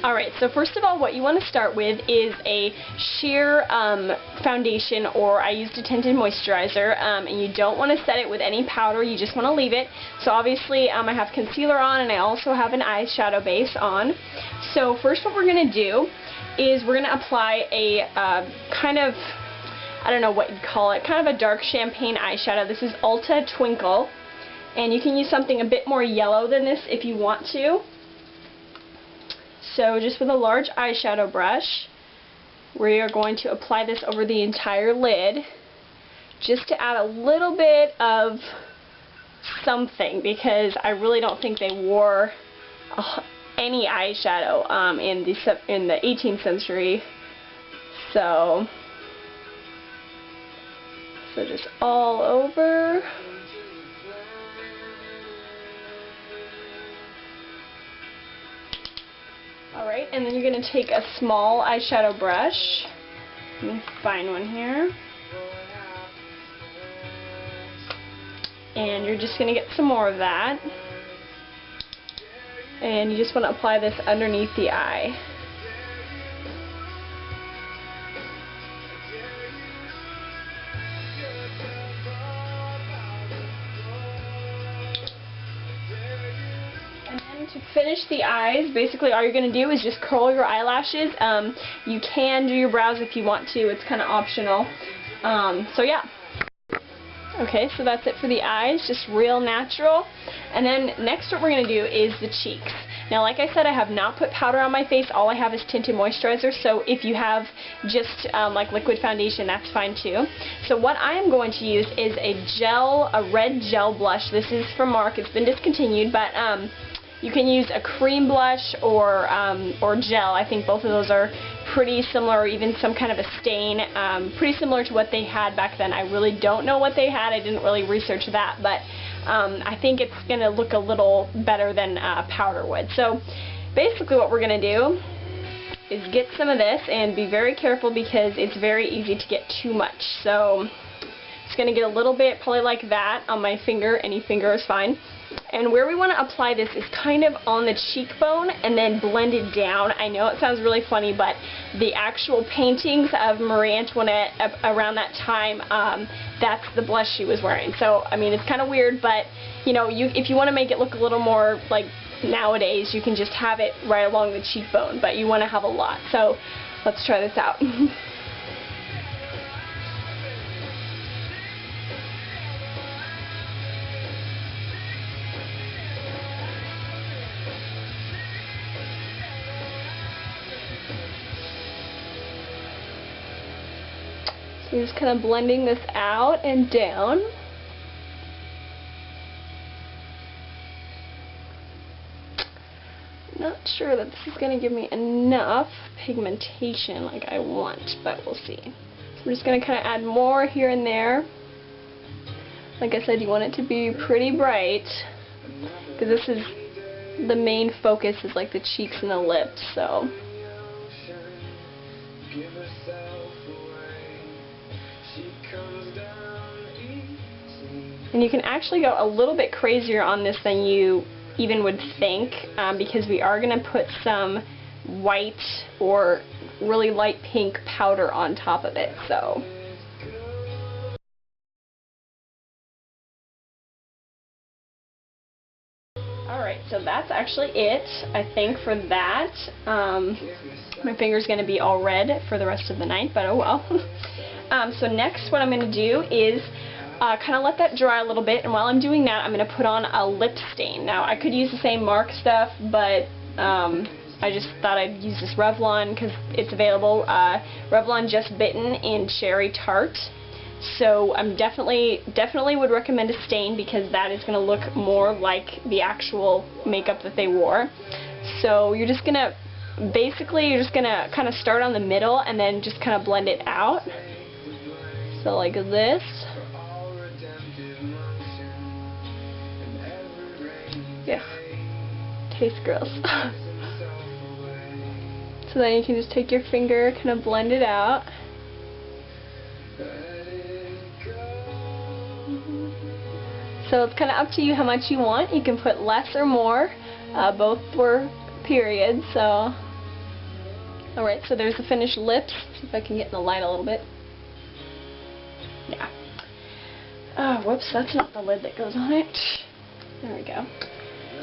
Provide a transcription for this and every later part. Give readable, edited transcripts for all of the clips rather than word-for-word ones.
Alright, so first of all, what you want to start with is a sheer foundation, or I used a tinted moisturizer, and you don't want to set it with any powder, you just want to leave it. So obviously I have concealer on, and I also have an eyeshadow base on. So first what we're going to do is we're going to apply a kind of, I don't know what you'd call it, kind of a dark champagne eyeshadow. This is Ulta Twinkle, and you can use something a bit more yellow than this if you want to. So just with a large eyeshadow brush, we are going to apply this over the entire lid just to add a little bit of something, because I really don't think they wore any eyeshadow in the 18th century. So just all over. Alright, and then you're going to take a small eyeshadow brush. Let me find one here. And you're just going to get some more of that. And you just want to apply this underneath the eye. To finish the eyes, basically all you're going to do is just curl your eyelashes. You can do your brows if you want to, it's kind of optional. So yeah. Okay, so that's it for the eyes, just real natural. And then next what we're going to do is the cheeks. Now like I said, I have not put powder on my face, all I have is tinted moisturizer, so if you have just like liquid foundation, that's fine too. So what I am going to use is a red gel blush. This is from Mark, it's been discontinued, but you can use a cream blush or gel. I think both of those are pretty similar, or even some kind of a stain, pretty similar to what they had back then. I really don't know what they had, I didn't really research that, but I think it's going to look a little better than powder would. So basically what we're going to do is get some of this, and be very careful because it's very easy to get too much. So it's going to get a little bit, probably like that, on my finger. Any finger is fine. And where we want to apply this is kind of on the cheekbone and then blend it down. I know it sounds really funny, but the actual paintings of Marie Antoinette around that time, that's the blush she was wearing. So, I mean, it's kind of weird, but, you know, if you want to make it look a little more like nowadays, you can just have it right along the cheekbone, but you want to have a lot. So, let's try this out. So we're just kind of blending this out and down. Not sure that this is going to give me enough pigmentation like I want, but we'll see. So I'm just going to kind of add more here and there. Like I said, you want it to be pretty bright, because this is the main focus, is like the cheeks and the lips. So and you can actually go a little bit crazier on this than you even would think, because we are going to put some white or really light pink powder on top of it. So alright, so that's actually it, I think, for that. My finger's going to be all red for the rest of the night, but oh well. So next what I'm going to do is kind of let that dry a little bit, and while I'm doing that, I'm going to put on a lip stain. Now, I could use the same Mark stuff, but I just thought I'd use this Revlon because it's available. Revlon Just Bitten in Cherry Tart. So I'm definitely would recommend a stain, because that is going to look more like the actual makeup that they wore. So you're just going to, basically, you're just going to kind of start on the middle and then just kind of blend it out. So like this. Yeah, tastes gross. So then you can just take your finger, kind of blend it out. So it's kind of up to you how much you want. You can put less or more. Both were periods, so Alright, so there's the finished lips. See if I can get in the light a little bit. Yeah. Oh, whoops, that's not the lid that goes on it. There we go.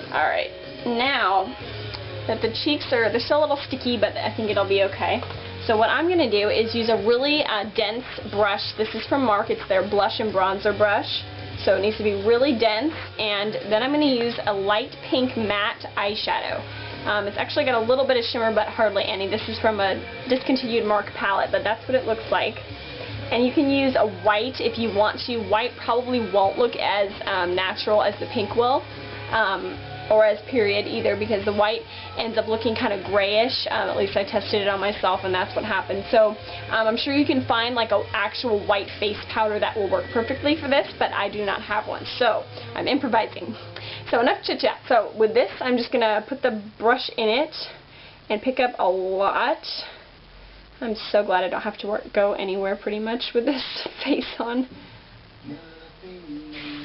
Alright, now that the cheeks they're still a little sticky, but I think it'll be okay. So what I'm going to do is use a really dense brush. This is from Marc. It's their blush and bronzer brush. So it needs to be really dense. And then I'm going to use a light pink matte eyeshadow. It's actually got a little bit of shimmer, but hardly any. This is from a discontinued Marc palette, but that's what it looks like. And you can use a white if you want to. White probably won't look as natural as the pink will. Or as period either, because the white ends up looking kind of grayish. At least I tested it on myself and that's what happened. So I'm sure you can find like an actual white face powder that will work perfectly for this, but I do not have one, so I'm improvising. So enough chit chat. So with this I'm just going to put the brush in it and pick up a lot. I'm so glad I don't have to go anywhere pretty much with this face on.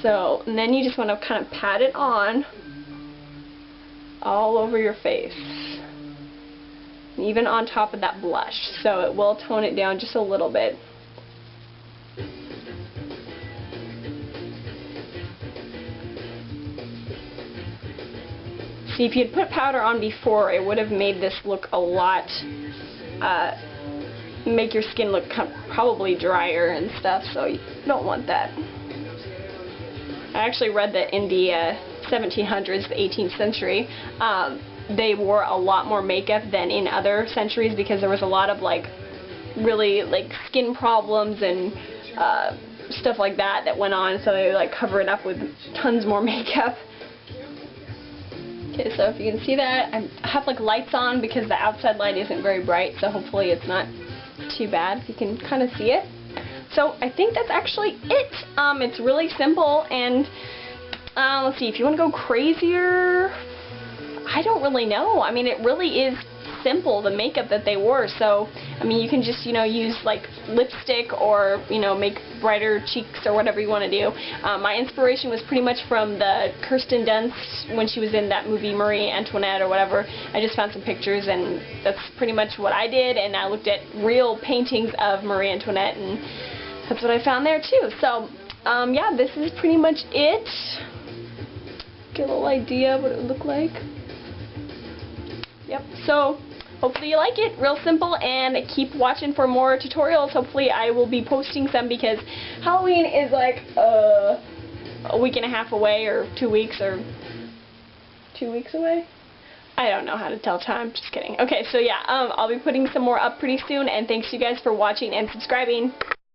So, and then you just want to kind of pat it on all over your face, even on top of that blush, so it will tone it down just a little bit. See, if you had put powder on before, it would have made this look a lot, make your skin look probably drier and stuff, so you don't want that. I actually read that in the 1700s, the 18th century, they wore a lot more makeup than in other centuries because there was a lot of like really like skin problems and stuff like that went on, so they like cover it up with tons more makeup. Okay, so if you can see that, I have like lights on because the outside light isn't very bright, so hopefully it's not too bad if you can kind of see it. So I think that's actually it. It's really simple, and let's see, if you want to go crazier, I don't really know. I mean, it really is simple, the makeup that they wore. So, I mean, you can just, use like lipstick or, make brighter cheeks or whatever you want to do. My inspiration was pretty much from the Kirsten Dunst when she was in that movie Marie Antoinette or whatever. I just found some pictures and that's pretty much what I did, and I looked at real paintings of Marie Antoinette and that's what I found there too. So, yeah, this is pretty much it. Get a little idea of what it would look like. Yep, so hopefully you like it. Real simple, and keep watching for more tutorials. Hopefully I will be posting some because Halloween is like a week and a half away, or 2 weeks, or 2 weeks away. I don't know how to tell time, just kidding. Okay, so yeah, I'll be putting some more up pretty soon, and thanks you guys for watching and subscribing.